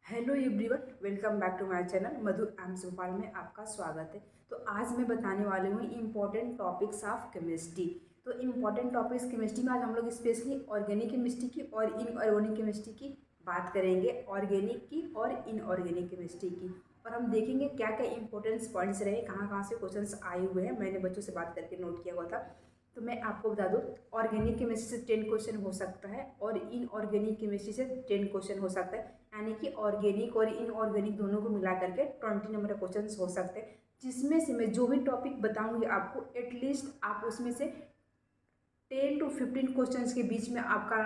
Hello everyone, welcome back to my channel Madhu M Bhopal में आपका स्वागत है। तो आज मैं बताने वाली हूँ इम्पोर्टेंट टॉपिक्स ऑफ केमिस्ट्री। तो इम्पोर्टेंट टॉपिक्स केमिस्ट्री में आज हम लोग स्पेशली ऑर्गेनिक केमिस्ट्री की और इनऑर्गेनिक केमिस्ट्री की बात करेंगे, ऑर्गेनिक की और इनऑर्गेनिक केमिस्ट्री की। और हम देखेंगे क्या क्या इंपॉर्टेंस पॉइंट्स रहे, कहाँ कहाँ से क्वेश्चंस आए हुए हैं। मैंने बच्चों से बात करके नोट किया हुआ था। तो मैं आपको बता दूं, ऑर्गेनिक केमिस्ट्री से 10 क्वेश्चन हो सकता है और इनऑर्गेनिक केमिस्ट्री से 10 क्वेश्चन हो सकता है। यानी कि ऑर्गेनिक और इनऑर्गेनिक दोनों को मिला करके 20 नंबर के क्वेश्चन हो सकते हैं, जिसमें से मैं जो भी टॉपिक बताऊंगी आपको एटलीस्ट आप उसमें से 10 to 15 क्वेश्चंस के बीच में आपका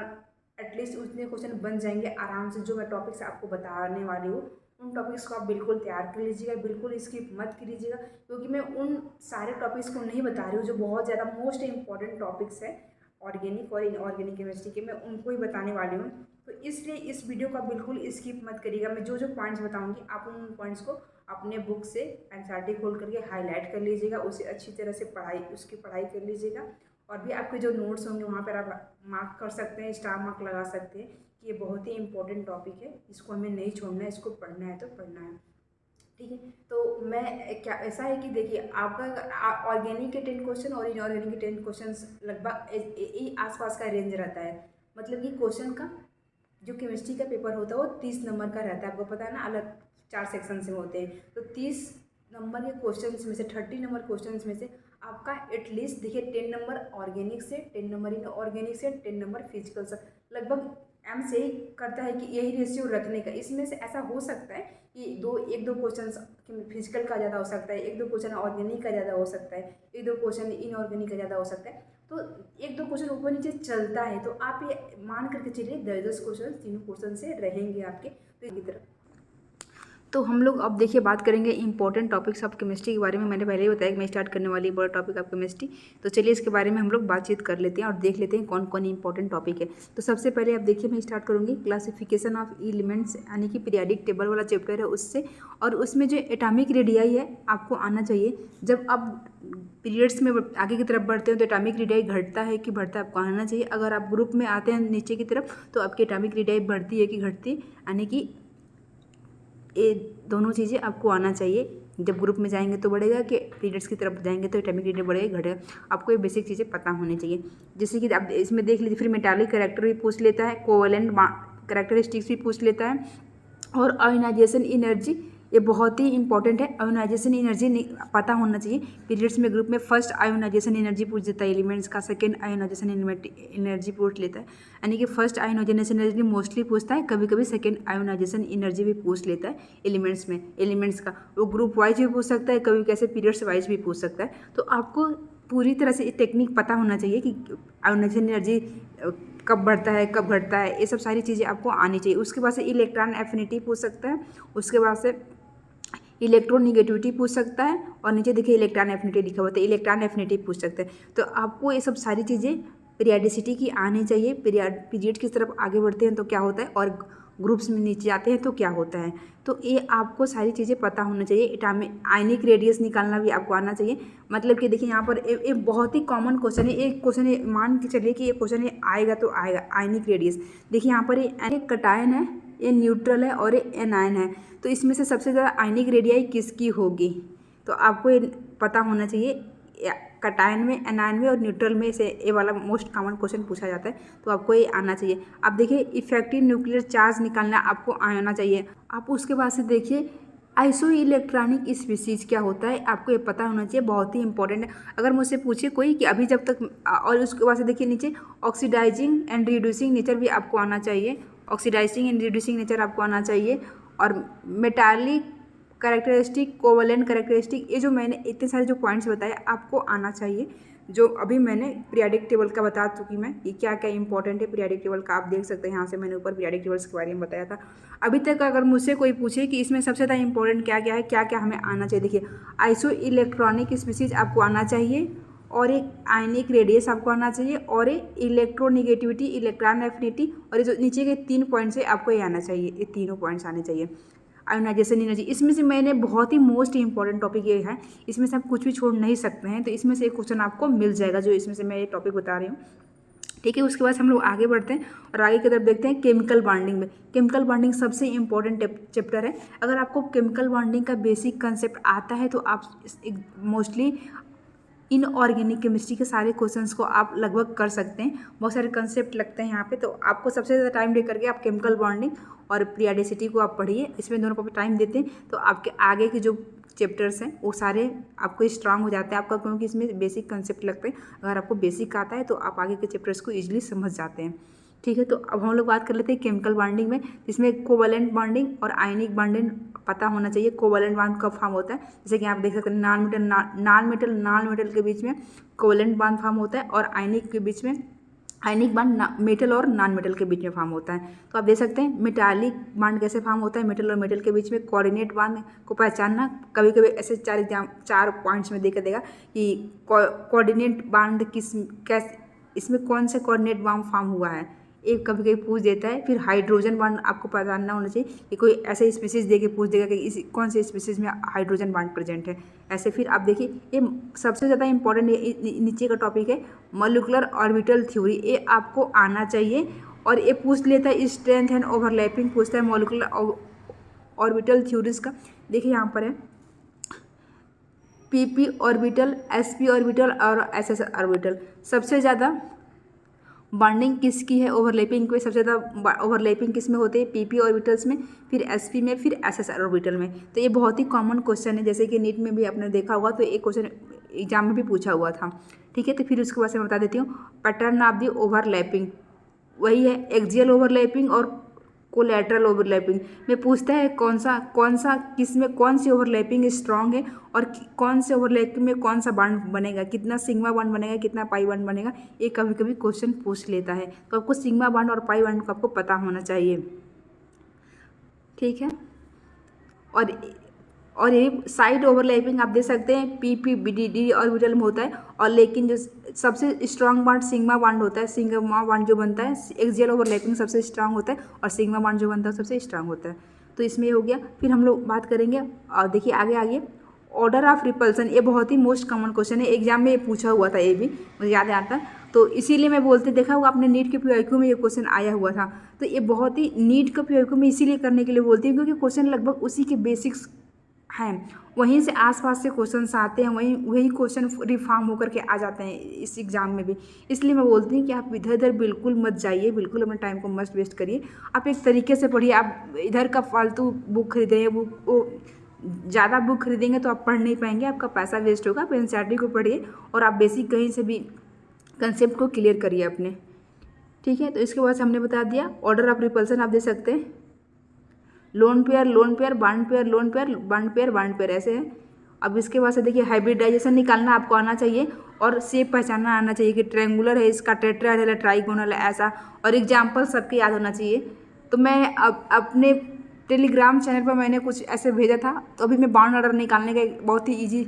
एटलीस्ट उतने क्वेश्चन बन जाएंगे आराम से। जो मैं टॉपिक्स आपको बताने वाली हूँ उन टॉपिक्स को आप बिल्कुल तैयार कर लीजिएगा, बिल्कुल स्किप मत कीजिएगा, क्योंकि मैं उन सारे टॉपिक्स को नहीं बता रही हूँ जो बहुत ज़्यादा मोस्ट इंपॉर्टेंट टॉपिक्स है ऑर्गेनिक और इनऑर्गेनिक केमिस्ट्री के, मैं उनको ही बताने वाली हूँ। तो इसलिए इस वीडियो का बिल्कुल स्किप मत करिएगा। मैं जो जो पॉइंट्स बताऊंगी आप उन पॉइंट्स को अपने बुक से एनसीईआरटी खोल करके हाईलाइट कर लीजिएगा, उसे अच्छी तरह से उसकी पढ़ाई कर लीजिएगा। और भी आपके जो नोट्स होंगे वहाँ पर आप मार्क कर सकते हैं, स्टार मार्क लगा सकते हैं कि ये बहुत ही इंपॉर्टेंट टॉपिक है, इसको हमें नहीं छोड़ना है, इसको पढ़ना है तो पढ़ना है। ठीक है, तो मैं क्या ऐसा है कि देखिए आपका ऑर्गेनिक के 10 क्वेश्चन और इनऑर्गेनिक के 10 क्वेश्चन लगभग आसपास का रेंज रहता है। मतलब कि क्वेश्चन का जो केमिस्ट्री का पेपर होता है वो 30 नंबर का रहता है, आपको पता है ना, अलग 4 सेक्शन से होते हैं। तो 30 नंबर के क्वेश्चन में से 30 नंबर क्वेश्चन में से आपका एटलीस्ट देखिए 10 नंबर ऑर्गेनिक से, 10 नंबर इनऑर्गेनिक से, 10 नंबर फिजिकल से, लगभग एम से ही करता है कि यही रेशियो रखने का। इसमें से ऐसा हो सकता है कि एक दो क्वेश्चन फिजिकल का ज़्यादा हो सकता है, एक दो क्वेश्चन ऑर्गेनिक का ज़्यादा हो सकता है, एक दो क्वेश्चन इनऑर्गेनिक का ज़्यादा हो सकता है। तो एक दो क्वेश्चन ऊपर नीचे चलता है, तो आप ये मान करके चलिए 10-10 क्वेश्चन तीनों क्वेश्चन से रहेंगे आपके। तो की तरफ तो हम लोग अब देखिए बात करेंगे इंपॉर्टेंट टॉपिक्स ऑफ केमिस्ट्री के बारे में। मैंने पहले ही बताया कि मैं स्टार्ट करने वाली बड़ा टॉपिक ऑफ केमिस्ट्री। तो चलिए इसके बारे में हम लोग बातचीत कर लेते हैं और देख लेते हैं कौन कौन इंपॉर्टेंट टॉपिक है। तो सबसे पहले आप देखिए मैं स्टार्ट करूँगी क्लासिफिकेशन ऑफ एलिमेंट्स, यानी कि पीरियाडिक टेबल वाला चैप्टर है उससे। और उसमें जो एटॉमिक रेडियाई है आपको आना चाहिए। जब आप पीरियड्स में आगे की तरफ बढ़ते हैं तो एटॉमिक रेडियाई घटता है कि बढ़ता है आपको आना चाहिए। अगर आप ग्रुप में आते हैं नीचे की तरफ तो आपकी एटॉमिक रेडियाई बढ़ती है कि घटती है, यानी कि ये दोनों चीज़ें आपको आना चाहिए। जब ग्रुप में जाएंगे तो बढ़ेगा, कि पीरियड्स की तरफ जाएंगे तो एटॉमिक रेडियस बढ़ेगा घटेगा, आपको ये बेसिक चीज़ें पता होनी चाहिए। जैसे कि आप इसमें देख लीजिए, फिर मेटालिक कैरेक्टर भी पूछ लेता है, कोवेलेंट कैरेक्टरिस्टिक्स भी पूछ लेता है, और आयोनाइजेशन एनर्जी ये बहुत ही इंपॉर्टेंट है। आयोनाइजेशन एनर्जी पता होना चाहिए। पीरियड्स में ग्रुप में फर्स्ट आयोनाइजेशन एनर्जी पूछ देता है एलिमेंट्स का, सेकंड आयोनाइजेशन एनर्जी पूछ लेता है, यानी कि फर्स्ट आयोनाइजेशन एनर्जी मोस्टली पूछता है, कभी कभी सेकंड आयोनाइजेशन एनर्जी भी पूछ लेता है एलिमेंट्स में। एलिमेंट्स का वो ग्रुप वाइज भी पूछ सकता है, कभी कैसे पीरियड्स वाइज भी पूछ सकता है। तो आपको पूरी तरह से टेक्निक पता होना चाहिए कि आयोनाइजेशन एनर्जी कब बढ़ता है कब घटता है, ये सब सारी चीज़ें आपको आनी चाहिए। उसके बाद से इलेक्ट्रॉन एफिनिटी पूछ सकता है, उसके बाद से इलेक्ट्रोनिगेटिविटी पूछ सकता है, और नीचे देखिए इलेक्ट्रॉन एफिनिटी लिखा हुआ है, तो इलेक्ट्रॉन एफिनिटी पूछ सकते हैं। तो आपको ये सब सारी चीज़ें पीरियडिसिटी की आनी चाहिए। पीरियड की तरफ आगे बढ़ते हैं तो क्या होता है, और ग्रुप्स में नीचे जाते हैं तो क्या होता है, तो ये आपको सारी चीज़ें पता होना चाहिए। एटॉमिक आयनिक रेडियस निकालना भी आपको आना चाहिए। मतलब कि देखिए यहाँ पर एक बहुत ही कॉमन क्वेश्चन है, एक क्वेश्चन है, मान के चलिए कि ये क्वेश्चन आएगा तो आएगा आयनिक रेडियस। देखिए यहाँ पर ये कटायन है, ये न्यूट्रल है और ये एनायन है, तो इसमें से सबसे ज़्यादा आयनिक रेडियाई किसकी होगी, तो आपको ये पता होना चाहिए। कटायन में, एनायन में और न्यूट्रल में से ये वाला मोस्ट कॉमन क्वेश्चन पूछा जाता है, तो आपको ये आना चाहिए। अब देखिए इफेक्टिव न्यूक्लियर चार्ज निकालना आपको आना चाहिए। आप उसके बाद से देखिए आइसो इलेक्ट्रॉनिक स्पीसीज क्या होता है, आपको ये पता होना चाहिए, बहुत ही इंपॉर्टेंट है। अगर मुझसे पूछे कोई कि अभी जब तक, और उसके बाद से देखिए नीचे ऑक्सीडाइजिंग एंड रिड्यूसिंग नेचर भी आपको आना चाहिए, ऑक्सीडाइजिंग एंड रिड्यूसिंग नेचर आपको आना चाहिए, और मेटालिक कैरेक्टरिस्टिक, कोवेलेंट कैरेक्टरिस्टिक, ये जो मैंने इतने सारे जो पॉइंट्स बताए आपको आना चाहिए। जो अभी मैंने पीरियडिक टेबल का बता चुकी मैं कि क्या क्या इंपॉर्टेंट है पीरियडिक टेबल का, आप देख सकते हैं यहाँ से मैंने ऊपर पीरियडिक टेबल्स के बारे में बताया था। अभी तक अगर मुझसे कोई पूछे कि इसमें सबसे ज़्यादा इंपॉर्टेंट क्या क्या है, क्या क्या हमें आना चाहिए, देखिए आइसो इलेक्ट्रॉनिक स्पीसीज आपको आना चाहिए, और एक आयनिक रेडियस आपको आना चाहिए, और एक इलेक्ट्रोनिगेटिविटी, इलेक्ट्रॉन एफिनिटी, और ये जो नीचे के 3 पॉइंट्स है आपको ये आना चाहिए, ये तीनों पॉइंट्स आने चाहिए। आयोनाइजेशन एनर्जी, इसमें से मैंने बहुत ही मोस्ट इंपॉर्टेंट टॉपिक ये है, इसमें से आप कुछ भी छोड़ नहीं सकते हैं, तो इसमें से एक क्वेश्चन आपको मिल जाएगा जो इसमें से मैं ये टॉपिक बता रही हूँ। ठीक है। उसके बाद हम लोग आगे बढ़ते हैं और आगे की तरफ देखते हैं केमिकल बॉन्डिंग में। केमिकल बॉन्डिंग सबसे इम्पोर्टेंट चैप्टर है। अगर आपको केमिकल बॉन्डिंग का बेसिक कंसेप्ट आता है तो आप मोस्टली इनऑर्गेनिक केमिस्ट्री के सारे क्वेश्चंस को आप लगभग कर सकते हैं। बहुत सारे कंसेप्ट लगते हैं यहाँ पे, तो आपको सबसे ज़्यादा टाइम दे करके आप केमिकल बॉन्डिंग और पीरियोडिसिटी को आप पढ़िए। इसमें दोनों को टाइम देते हैं तो आपके आगे के जो चैप्टर्स हैं वो सारे आपको स्ट्रांग हो जाते हैं आपका, क्योंकि इसमें बेसिक कंसेप्ट लगते हैं। अगर आपको बेसिक आता है तो आप आगे के चैप्टर्स को ईजिली समझ जाते हैं। ठीक है, तो अब हम लोग बात कर लेते हैं केमिकल बॉन्डिंग में, जिसमें कोवैलेंट बॉन्डिंग और आयनिक बॉन्डिंग पता होना चाहिए। कोवैलेंट बॉन्ड कब फॉर्म होता है, जैसे कि आप देख सकते हैं नॉन मेटल के बीच में कोवैलेंट बॉन्ड फॉर्म होता है, और आयनिक के बीच में आयनिक बॉन्ड मेटल और नॉन मेटल के बीच में फॉर्म होता है। तो आप देख सकते हैं मेटालिक बॉन्ड कैसे फॉर्म होता है मेटल और मेटल के बीच में। कोऑर्डिनेट बॉन्ड को पहचानना, कभी कभी ऐसे चार पॉइंट्स में देकर देगा कि कोऑर्डिनेट बॉन्ड इसमें कौन से कोऑर्डिनेट बॉन्ड फॉर्म हुआ है, एक कभी कभी पूछ देता है। फिर हाइड्रोजन बॉन्ड आपको पहचानना होना चाहिए कि कोई ऐसे स्पीसीज दे के पूछ देगा कि इस कौन से स्पीसीज में हाइड्रोजन बॉन्ड प्रेजेंट है। ऐसे फिर आप देखिए, ये सबसे ज़्यादा इंपॉर्टेंट नीचे का टॉपिक है मॉलिक्यूलर ऑर्बिटल थ्योरी। ये आपको आना चाहिए और ये पूछ लेता है स्ट्रेंथ एंड ओवरलैपिंग, पूछता है मॉलिक्यूलर ऑर्बिटल थ्योरीज का। देखिए यहाँ पर है PP ऑर्बिटल, SP ऑर्बिटल और SS ऑर्बिटल। सबसे ज़्यादा बॉन्डिंग किसकी है ओवरलैपिंग पे, सबसे ज़्यादा ओवरलैपिंग किस में होती है, PP ऑर्बिटल्स में, फिर SP में, फिर SS ऑर्बिटल में। तो ये बहुत ही कॉमन क्वेश्चन है, जैसे कि नीट में भी आपने देखा होगा, तो एक क्वेश्चन एग्जाम में भी पूछा हुआ था। ठीक है, तो फिर उसके बाद मैं बता देती हूँ पैटर्न ऑफ द ओवरलैपिंग। वही है एक्सियल ओवरलैपिंग और कोलैटरल ओवरलैपिंग में पूछता है कौन सा किस में कौन सी ओवरलैपिंग स्ट्रांग है और कौन से ओवरलैपिंग में कौन सा बॉन्ड बनेगा, कितना सिग्मा बॉन्ड बनेगा, कितना पाई बॉन्ड बनेगा। ये कभी कभी क्वेश्चन पूछ लेता है, तो आपको सिग्मा बॉन्ड और पाई बॉन्ड को आपको पता होना चाहिए। ठीक है, और ये साइड ओवरलैपिंग आप देख सकते हैं PP ऑर्बिटल में होता है, और लेकिन जो सबसे स्ट्रांग बॉन्ड सिग्मा बॉन्ड होता है। सिग्मा बॉन्ड जो बनता है, एक्सियल ओवरलैपिंग सबसे स्ट्रांग होता है और सिग्मा बॉन्ड जो बनता है सबसे स्ट्रांग होता है। तो इसमें हो गया। फिर हम लोग बात करेंगे और देखिए आगे ऑर्डर ऑफ रिपल्सन। ये बहुत ही मोस्ट कॉमन क्वेश्चन है, एग्जाम में ये पूछा हुआ था, ये भी मुझे याद आता है, तो इसीलिए मैं बोलते देखा होगा आपने नीट के PYQ में ये क्वेश्चन आया हुआ था। तो ये बहुत ही नीट का PYQ में इसीलिए करने के लिए बोलती हूँ क्योंकि क्वेश्चन लगभग उसी के बेसिक्स हैं, वहीं से आसपास से क्वेश्चंस आते हैं, वही क्वेश्चन रिफॉर्म होकर के आ जाते हैं इस एग्ज़ाम में भी। इसलिए मैं बोलती हूँ कि आप इधर उधर बिल्कुल मत जाइए, बिल्कुल अपने टाइम को मत वेस्ट करिए। आप एक तरीके से पढ़िए। आप इधर का फालतू बुक खरीदेंगे, ज़्यादा बुक खरीदेंगे तो आप पढ़ नहीं पाएंगे, आपका पैसा वेस्ट होगा। आप NCERT को पढ़िए और आप बेसिक कहीं से भी कंसेप्ट को क्लियर करिए अपने। ठीक है, तो इसके बाद हमने बता दिया ऑर्डर ऑफ रिपल्सन। आप दे सकते हैं lone pair bond pair, lone pair bond pair, ऐसे है। अब इसके बाद से देखिए हाइब्रिडाइजेशन निकालना आपको आना चाहिए और शेप पहचानना आना चाहिए कि ट्रायंगुलर है, इसका टेट्राहेड्रल है, ट्राइगोनल है, ऐसा। और एग्जाम्पल सबके याद होना चाहिए। तो मैं अपने टेलीग्राम चैनल पर मैंने कुछ ऐसे भेजा था, तो अभी मैं बॉन्ड ऑर्डर निकालने का एक बहुत ही ईजी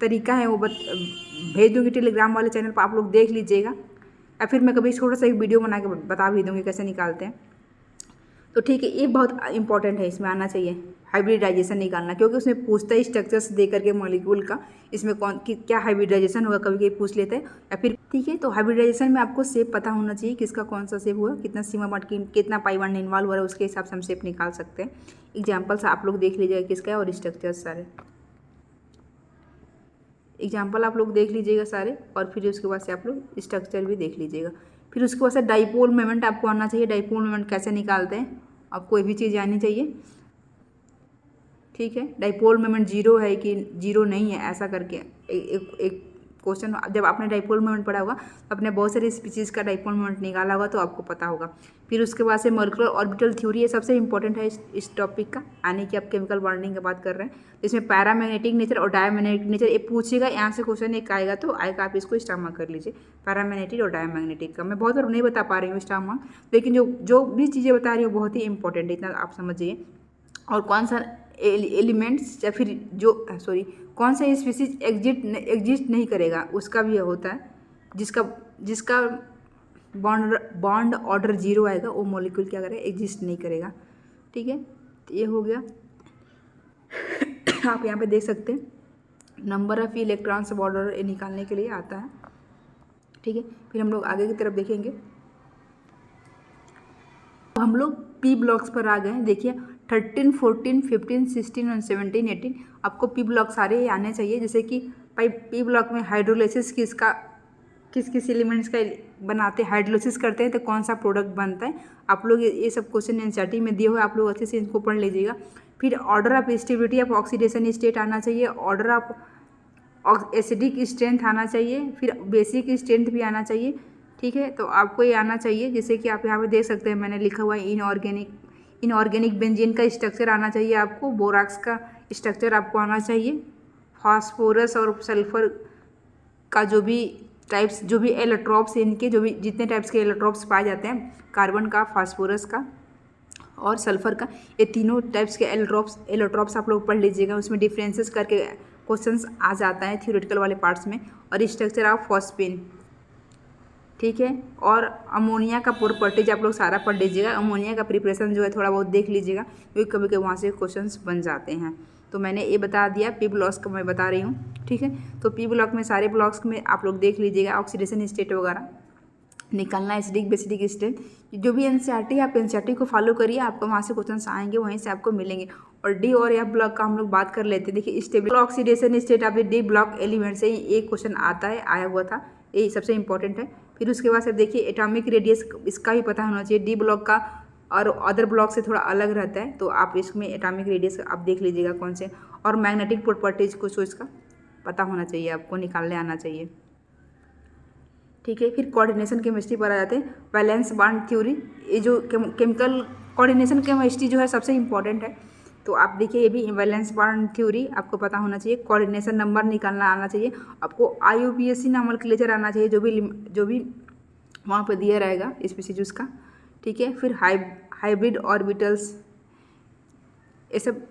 तरीका है वो भेज दूँगी टेलीग्राम वाले चैनल पर, आप लोग देख लीजिएगा, या फिर मैं कभी छोटा सा एक वीडियो बना के बता भी दूँगी कैसे निकालते हैं। तो ठीक है, ये बहुत इंपॉर्टेंट है, इसमें आना चाहिए हाइब्रिडाइजेशन निकालना, क्योंकि उसमें पूछता है स्ट्रक्चर्स दे करके मॉलिक्यूल का, इसमें क्या हाइब्रिडाइजेशन होगा कभी कभी पूछ लेते हैं, या फिर ठीक है। तो हाइब्रिडाइजेशन में आपको शेप पता होना चाहिए, किसका कौन सा शेप हुआ, कितना सिग्मा बॉन्ड कितना पाई बॉन्ड इन्वॉल्व हो रहा है, उसके हिसाब से हम शेप निकाल सकते हैं। एग्जाम्पल्स आप लोग देख लीजिएगा किसका है, और स्ट्रक्चर्स सारे एग्जाम्पल आप लोग देख लीजिएगा सारे, और फिर उसके बाद से आप लोग स्ट्रक्चर भी देख लीजिएगा। फिर उसके बाद से डाइपोल मोमेंट आपको आना चाहिए, डाइपोल मोमेंट कैसे निकालते हैं आपको कोई भी चीज़ आनी चाहिए। ठीक है, डाइपोल मोमेंट जीरो है कि जीरो नहीं है, ऐसा करके एक क्वेश्चन जब आपने डाइपोल मोमेंट पढ़ा होगा तो आपने बहुत सारी स्पीसीज का डाइपोल मोमेंट निकाला होगा, तो आपको पता होगा। फिर उसके बाद से मॉलिक्यूलर ऑर्बिटल थ्योरी, ये सबसे इंपॉर्टेंट है इस टॉपिक का, यानी कि आप केमिकल बॉन्डिंग की बात कर रहे हैं। इसमें पैरामैग्नेटिक नेचर और डायमैग्नेटिक नेचर ये पूछेगा, यहाँ से क्वेश्चन एक आएगा तो आएगा, आप इसको स्टार मार्क कर लीजिए। पैरामैग्नेटिक और डायमैग्नेटिक का मैं बहुत बार नहीं बता पा रही हूँ स्टार मार्क, लेकिन जो भी चीज़ें बता रही हूँ बहुत ही इंपॉर्टेंट है, इतना आप समझिए। और कौन सा एलिमेंट्स या फिर कौन सा स्पीसीज एग्जिस्ट नहीं करेगा, उसका भी होता है, जिसका बॉन्ड ऑर्डर जीरो आएगा, वो मॉलिक्यूल क्या करेगा, एग्जिस्ट नहीं करेगा। ठीक है, तो ये हो गया। आप यहाँ पे देख सकते हैं number of electrons of order निकालने के लिए आता है। ठीक है। फिर हम लोग आगे की तरफ देखेंगे। हम लोग पी ब्लॉक्स पर आ गए हैं। देखिए 13, 14, 15, 16 और 17, 18 आपको पी ब्लॉक सारे ही आने चाहिए। जैसे कि पी ब्लॉक में हाइड्रोलाइसिस किस किस एलिमेंट्स का बनाते हैं, हाइड्रोलाइसिस करते हैं तो कौन सा प्रोडक्ट बनता है। आप लोग ये सब क्वेश्चन एनसीईआरटी में दिए हुए, आप लोग अच्छे से इनको पढ़ लीजिएगा। फिर order of stability of oxidation state आना चाहिए, ऑर्डर ऑफ एसिडिक स्ट्रेंथ आना चाहिए, फिर बेसिक स्ट्रेंथ भी आना चाहिए। ठीक है, तो आपको ये आना चाहिए। जैसे कि आप यहाँ पे देख सकते हैं मैंने लिखा हुआ है इनऑर्गेनिक बेंजीन का स्ट्रक्चर आना चाहिए आपको, बोराक्स का स्ट्रक्चर आपको आना चाहिए, फास्फोरस और सल्फर का जो भी एलोट्रॉप्स, इनके जो भी जितने टाइप्स के एलोट्रॉप्स पाए जाते हैं, कार्बन का, फास्फोरस का और सल्फर का, ये तीनों टाइप्स के एलोट्रॉप्स आप लोग पढ़ लीजिएगा। उसमें डिफरेंसेस करके क्वेश्चंस आ जाता है थ्योरेटिकल वाले पार्ट्स में। और स्ट्रक्चर ऑफ फॉस्फेन, ठीक है। और अमोनिया का प्रॉपर्टीज आप लोग सारा पढ़ लीजिएगा। अमोनिया का प्रिपरेशन जो है थोड़ा बहुत देख लीजिएगा, क्योंकि कभी कभी वहाँ से क्वेश्चंस बन जाते हैं। तो मैंने ये बता दिया, पी ब्लॉक्स का मैं बता रही हूँ, ठीक है। तो पी ब्लॉक में सारे ब्लॉक्स में आप लोग देख लीजिएगा, ऑक्सीडेशन स्टेट वगैरह निकालना, एसिडिक बेसिडिक स्टेट, जो भी एनसीईआरटी, आप एनसीईआरटी को फॉलो करिए, आपको वहाँ से क्वेश्चन आएंगे, वहीं से आपको मिलेंगे। और डी और एफ ब्लॉक का हम लोग बात कर लेते हैं। देखिए stable oxidation state of the D block element से एक क्वेश्चन आया हुआ था, ये सबसे इंपॉर्टेंट है। फिर उसके बाद से देखिए एटॉमिक रेडियस, इसका भी पता होना चाहिए। डी ब्लॉक का और अदर ब्लॉक से थोड़ा अलग रहता है, तो आप इसमें एटॉमिक रेडियस आप देख लीजिएगा कौन से। और मैग्नेटिक प्रॉपर्टीज कुछ इसका पता होना चाहिए, आपको निकालने आना चाहिए, ठीक है। फिर कोऑर्डिनेशन केमिस्ट्री पर आ जाते हैं। वैलेंस बॉन्ड थ्योरी, ये जो केमिकल कोऑर्डिनेशन केमिस्ट्री जो है सबसे इंपॉर्टेंट है। तो आप देखिए ये भी वैलेंस बॉन्ड थ्योरी आपको पता होना चाहिए। कोऑर्डिनेशन नंबर निकालना आना चाहिए आपको। IUPAC नॉमेनक्लेचर आना चाहिए, जो भी वहाँ पर दिया रहेगा स्पीशीज का, ठीक है। फिर हाइब्रिड ऑर्बिटल्स, ये सब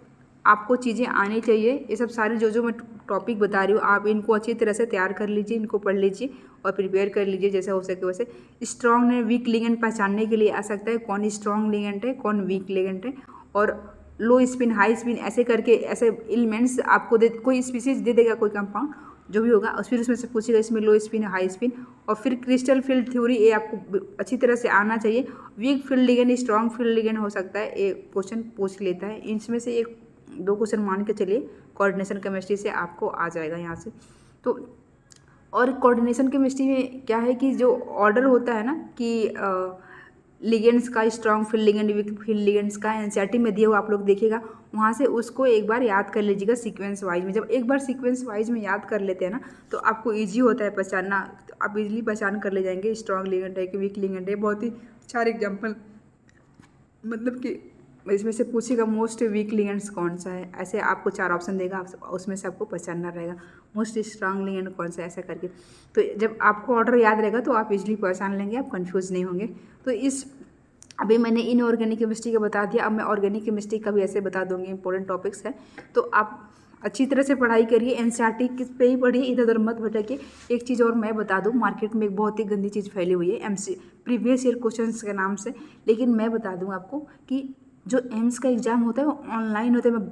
आपको चीज़ें आनी चाहिए। ये सब सारी जो मैं टॉपिक बता रही हूँ, आप इनको अच्छी तरह से तैयार कर लीजिए, इनको पढ़ लीजिए और प्रिपेयर कर लीजिए जैसे हो सके वैसे। स्ट्रॉन्ग ने वीक लिगेंड पहचानने के लिए आ सकता है, कौन स्ट्रॉन्ग लिगेंड है, कौन वीक लिगेंड है। और लो स्पिन, हाई स्पिन, ऐसे करके ऐसे एलिमेंट्स आपको कोई स्पीसीज दे देगा, कोई कंपाउंड जो भी होगा, और फिर उसमें से पूछेगा इसमें लो स्पिन है, हाई स्पिन। और फिर क्रिस्टल फील्ड थ्योरी, ये आपको अच्छी तरह से आना चाहिए। Weak field ligand, strong field ligand हो सकता है, ये क्वेश्चन पूछ लेता है। इसमें से एक दो क्वेश्चन मान के चलिए, कोऑर्डिनेशन केमिस्ट्री से आपको आ जाएगा यहाँ से। तो और कोऑर्डिनेशन केमिस्ट्री में क्या है कि जो ऑर्डर होता है ना कि लिगेंड्स का, strong field ligand, weak field ligands का एनसीईआरटी में दिया हुआ आप लोग देखिएगा, वहाँ से उसको एक बार याद कर लीजिएगा सीक्वेंस वाइज में। जब एक बार सीक्वेंस वाइज में याद कर लेते हैं ना, तो आपको ईजी होता है पहचानना, तो आप इजीली पहचान कर ले जाएंगे स्ट्रॉन्ग लिगेंड है कि वीक लिगेंड है। बहुत ही चार एग्जाम्पल, मतलब कि इसमें से पूछेगा मोस्ट वीक लिगेंड्स कौन सा है, ऐसे आपको 4 ऑप्शन देगा, उसमें से आपको पहचानना रहेगा मोस्ट स्ट्रॉन्ग लिगेंड कौन सा, ऐसा करके। तो जब आपको ऑर्डर याद रहेगा तो आप इजीली पहचान लेंगे, आप कंफ्यूज नहीं होंगे। तो अभी मैंने इनऑर्गेनिक केमिस्ट्री का बता दिया, अब मैं ऑर्गेनिक केमिस्ट्री का भी ऐसे बता दूंगी, इंपॉर्टेंट टॉपिक्स है। तो आप अच्छी तरह से पढ़ाई करिए, एनसीईआरटी पे ही पढ़िए, इधर उधर मत भटकिए। एक चीज़ और मैं बता दूं, मार्केट में एक बहुत ही गंदी चीज़ फैली हुई है प्रीवियस ईयर क्वेश्चंस के नाम से। लेकिन मैं बता दूं आपको कि जो एम्स का एग्ज़ाम होता है वो ऑनलाइन होता है। मैं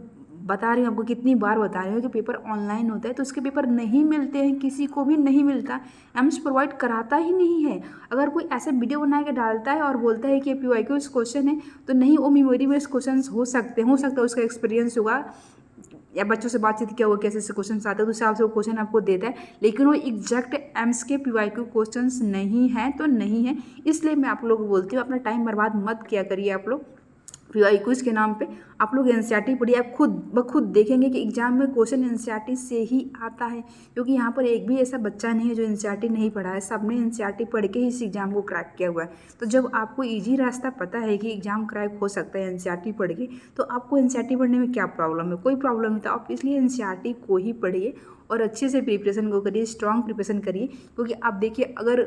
बता रही हूँ आपको, कितनी बार बता रही हूँ कि पेपर ऑनलाइन होता है, तो उसके पेपर नहीं मिलते हैं, किसी को भी नहीं मिलता। एम्स प्रोवाइड कराता ही नहीं है। अगर कोई ऐसा वीडियो बना के डालता है और बोलता है कि PYQ क्वेश्चन है, तो नहीं, वो मेमोरी बेस्ड क्वेश्चन हो सकता है उसका एक्सपीरियंस होगा या बच्चों से बातचीत किया हुआ, कैसे ऐसे क्वेश्चन आते हैं, तो उस हिसाब से वो क्वेश्चन आपको देता है। लेकिन वो एग्जैक्ट एम्स के PYQ क्वेश्चंस नहीं है, तो नहीं है। इसलिए मैं आप लोग को बोलती हूँ, अपना टाइम बर्बाद मत किया करिए आप लोग PYQ के नाम पे। आप लोग एनसीईआरटी पढ़िए, आप खुद देखेंगे कि एग्जाम में क्वेश्चन एनसीईआरटी से ही आता है। क्योंकि यहाँ पर एक भी ऐसा बच्चा नहीं है जो एनसीईआरटी नहीं पढ़ा है, सबने एनसीईआरटी पढ़ के ही इस एग्जाम को क्रैक किया हुआ है। तो जब आपको ईजी रास्ता पता है कि एग्जाम क्रैक हो सकता है एनसीईआरटी पढ़ के, तो आपको एनसीईआरटी पढ़ने में क्या प्रॉब्लम है? कोई प्रॉब्लम नहीं। तो आप इसलिए एनसीईआरटी को ही पढ़िए और अच्छे से प्रिपरेशन को करिए, स्ट्रॉन्ग प्रिपरेशन करिए। क्योंकि आप देखिए, अगर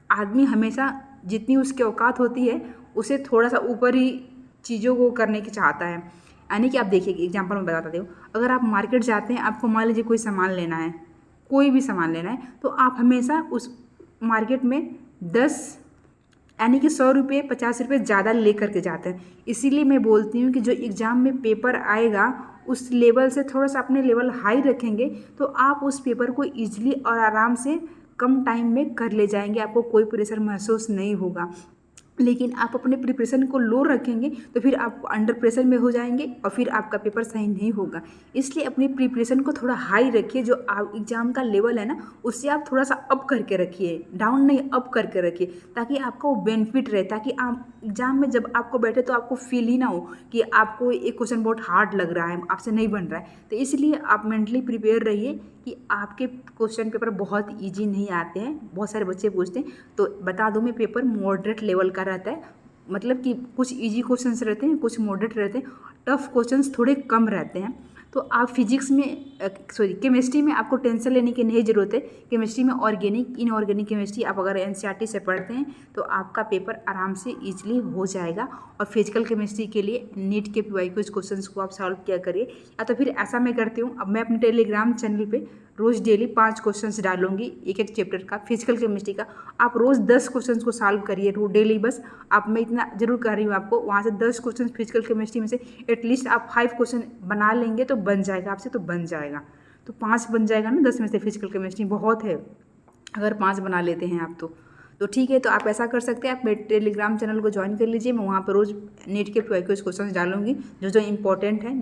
आदमी हमेशा जितनी उसकी औकात होती है उसे थोड़ा सा ऊपर ही चीज़ों को करने की चाहता है। यानी कि आप देखिए, एग्जांपल मैं बताती हूँ, अगर आप मार्केट जाते हैं, आपको मान लीजिए कोई सामान लेना है, कोई भी सामान लेना है, तो आप हमेशा उस मार्केट में 10 यानी कि 100 रुपये 50 रुपये ज़्यादा ले करके जाते हैं। इसीलिए मैं बोलती हूँ कि जो एग्ज़ाम में पेपर आएगा उस लेवल से थोड़ा सा अपने लेवल हाई रखेंगे, तो आप उस पेपर को ईजिली और आराम से कम टाइम में कर ले जाएंगे, आपको कोई प्रेशर महसूस नहीं होगा। लेकिन आप अपने प्रिपरेशन को लो रखेंगे तो फिर आप अंडर प्रेशर में हो जाएंगे और फिर आपका पेपर सही नहीं होगा। इसलिए अपनी प्रिपरेशन को थोड़ा हाई रखिए, जो आप एग्ज़ाम का लेवल है ना उससे आप थोड़ा सा अप करके रखिए, डाउन नहीं अप करके रखिए, ताकि आपको वो बेनिफिट रहे, ताकि आप एग्ज़ाम में जब आपको बैठे तो आपको फील ही ना हो कि आपको एक क्वेश्चन बहुत हार्ड लग रहा है, आपसे नहीं बन रहा है। तो इसलिए आप मेंटली प्रिपेयर रहिए कि आपके क्वेश्चन पेपर बहुत ईजी नहीं आते हैं। बहुत सारे बच्चे पूछते हैं, तो बता दूं मैं, पेपर मॉडरेट लेवल का रहता है, मतलब कि कुछ इजी क्वेश्चंस रहते हैं, कुछ मॉडरेट रहते हैं, टफ क्वेश्चंस थोड़े कम रहते हैं। तो आप फिजिक्स में केमिस्ट्री में आपको टेंशन लेने की नहीं ज़रूरत है। केमिस्ट्री में ऑर्गेनिक इनऑर्गेनिक केमिस्ट्री आप अगर एनसीईआरटी से पढ़ते हैं तो आपका पेपर आराम से ईजिली हो जाएगा। और फिजिकल केमिस्ट्री के लिए नीट के PYQ क्वेश्चंस को आप सॉल्व किया करिए। या तो फिर ऐसा मैं करती हूँ, अब मैं अपने टेलीग्राम चैनल पे रोज़ डेली 5 क्वेश्चंस डालूंगी एक एक चैप्टर का, फिजिकल केमिस्ट्री का। आप रोज़ 10 क्वेश्चंस को सॉल्व करिए डेली, बस आप, मैं इतना जरूर कर रही हूँ आपको, वहाँ से 10 क्वेश्चन फिजिकल केमिस्ट्री में से एटलीस्ट आप 5 क्वेश्चन बना लेंगे तो बन जाएगा आपसे, तो बन जाएगा, तो 5 बन जाएगा ना 10 में से। फिजिकल केमिस्ट्री बहुत है, अगर 5 बना लेते हैं आप तो ठीक है। तो आप ऐसा कर सकते हैं, आप मेरे टेलीग्राम चैनल को ज्वाइन कर लीजिए। मैं वहाँ पर रोज़ नीट के PYQ क्वेश्चन डालूंगी जो जो इम्पोर्टेंट है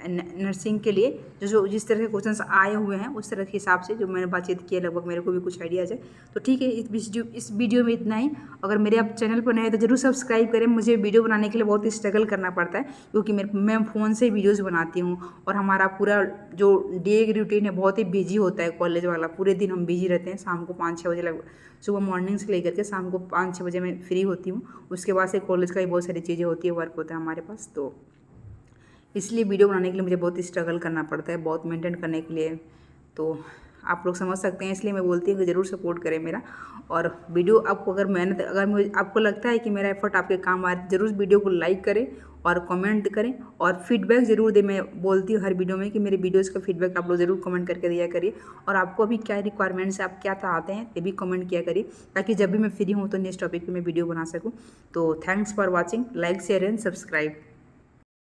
नर्सिंग के लिए, जो जिस तरह के क्वेश्चंस आए हुए हैं उस तरह के हिसाब से जो मैंने बातचीत की है, लगभग मेरे को भी कुछ आइडिया है। तो ठीक है, इस वीडियो में इतना ही। अगर मेरे आप चैनल पर नए हैं तो जरूर सब्सक्राइब करें। मुझे वीडियो बनाने के लिए बहुत ही स्ट्रगल करना पड़ता है, क्योंकि मैं फ़ोन से वीडियोज़ बनाती हूँ और हमारा पूरा जो डे रूटीन है बहुत ही बिजी होता है, कॉलेज वाला पूरे दिन हम बिजी रहते हैं। शाम को 5-6 बजे लगभग, सुबह मॉर्निंग से लेकर के शाम को 5-6 बजे मैं फ्री होती हूँ। उसके बाद से कॉलेज का ही बहुत सारी चीज़ें होती है, वर्क होता है हमारे पास, तो इसलिए वीडियो बनाने के लिए मुझे बहुत ही स्ट्रगल करना पड़ता है, बहुत मेंटेन करने के लिए। तो आप लोग समझ सकते हैं, इसलिए मैं बोलती हूँ कि ज़रूर सपोर्ट करें मेरा। और वीडियो आपको अगर मेहनत, अगर मुझे आपको लगता है कि मेरा एफर्ट आपके काम आ रहा है, ज़रूर वीडियो को लाइक करें और कमेंट करें और फीडबैक ज़रूर दें। मैं बोलती हूँ हर वीडियो में कि मेरे वीडियोज़ का फीडबैक आप लोग ज़रूर कमेंट करके दिया करिए। और आपको अभी क्या रिक्वायरमेंट्स है, आप क्या चाहते हैं, ये भी कमेंट किया करिए, ताकि जब भी मैं फ्री हूँ तो नेक्स्ट टॉपिक पर मैं वीडियो बना सकूँ। तो thanks for watching, like share and subscribe.